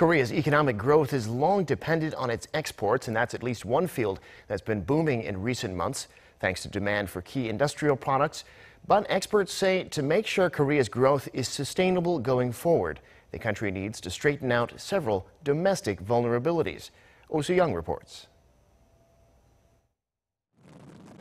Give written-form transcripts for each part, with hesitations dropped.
Korea's economic growth has long depended on its exports, and that's at least one field that's been booming in recent months, thanks to demand for key industrial products. But experts say to make sure Korea's growth is sustainable going forward, the country needs to straighten out several domestic vulnerabilities. Oh Soo-young reports.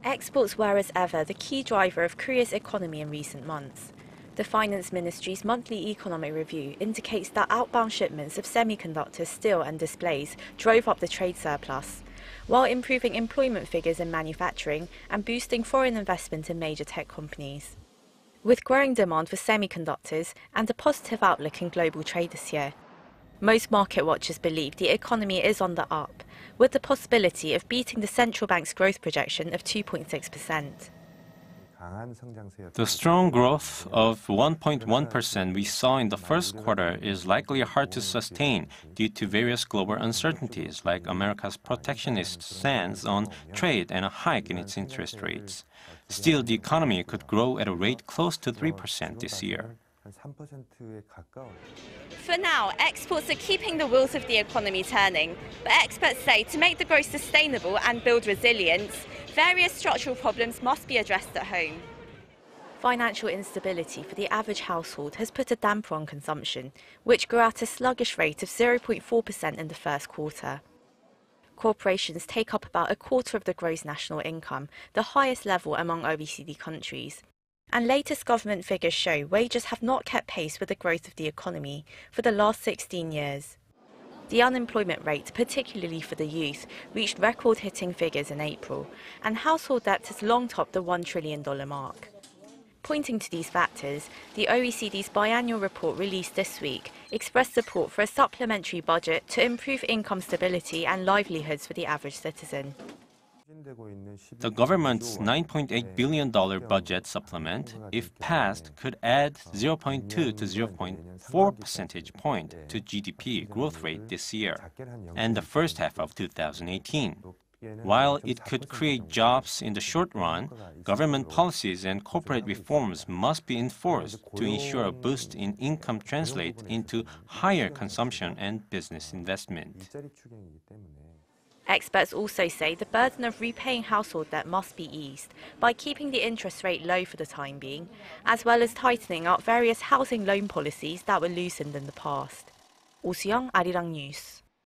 Exports were, as ever, the key driver of Korea's economy in recent months. The Finance Ministry's monthly economic review indicates that outbound shipments of semiconductors, steel and displays drove up the trade surplus, while improving employment figures in manufacturing and boosting foreign investment in major tech companies. With growing demand for semiconductors and a positive outlook in global trade this year, most market watchers believe the economy is on the up, with the possibility of beating the central bank's growth projection of 2.6%. The strong growth of 1.1% we saw in the first quarter is likely hard to sustain due to various global uncertainties like America's protectionist stance on trade and a hike in its interest rates. Still, the economy could grow at a rate close to 3% this year. For now, exports are keeping the wheels of the economy turning, but experts say to make the growth sustainable and build resilience, various structural problems must be addressed at home. Financial instability for the average household has put a damper on consumption, which grew at a sluggish rate of 0.4% in the first quarter. Corporations take up about a quarter of the gross national income, the highest level among OECD countries. And latest government figures show wages have not kept pace with the growth of the economy for the last 16 years. The unemployment rate, particularly for the youth, reached record-hitting figures in April, and household debt has long topped the $1 trillion mark. Pointing to these factors, the OECD's biannual report released this week expressed support for a supplementary budget to improve income stability and livelihoods for the average citizen. The government's $9.8 billion budget supplement, if passed, could add 0.2 to 0.4 percentage point to GDP growth rate this year and the first half of 2018. While it could create jobs in the short run, government policies and corporate reforms must be enforced to ensure a boost in income translates into higher consumption and business investment. Experts also say the burden of repaying household debt must be eased by keeping the interest rate low for the time being, as well as tightening up various housing loan policies that were loosened in the past. Oh Soo-young, Arirang News.